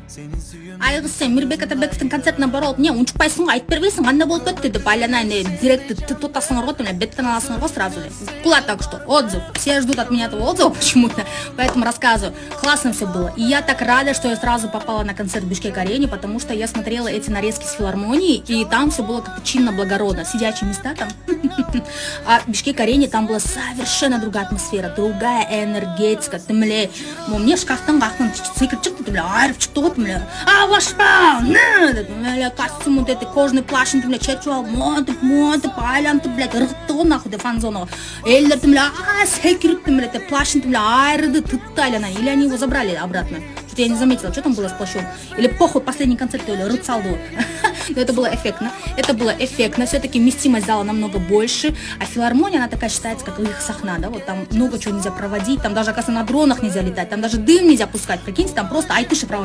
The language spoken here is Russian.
Айгысы Мирбек Атабековтың концертіне барып, не, ұншықпайсың ғой, айтып бербейсің, қандай болып кетті деп, айлана, директті тұтасыңыр ғой, беттен аласыңыр ғой сразу. Кулат так что, отзыв. Все ждут от меня этого отзыва почему-то, поэтому рассказываю. Классно все было. И я так рада, что я сразу попала на концерт в Бишкек-арене, потому что я смотрела эти нарезки с филармонии, и там все было как-то чинно-благородно. Сидячие места там. А в Бишкек-арене там была совершенно другая атмосфера, другая энергетика. Ты, бля, мне шкафтан қақпын секрет шықты, бля, айырып шықты ғой, бля. А вашпа, бля, костюм, вот этой кожаный плащ, бля, чечуал, монтып, айлантып, блядь, ырғытты ғой, нахуй, де фан-зону. Элдер, бля, секрет, бля, плащын, бля, айырды, тытты айлана. Или они его забрали обратно. Что-то я не заметила, что там было с плащом. Или похуй, последний концерт, или рыт салду. Но это было эффектно. Это было эффектно. Все-таки вместимость зала намного больше. А филармония, она такая считается, как их сахна, да, вот там много чего нельзя проводить. Там даже, оказывается, на дронах нельзя летать. Там даже дым нельзя пускать. Прикиньте, там просто айтыши проводить.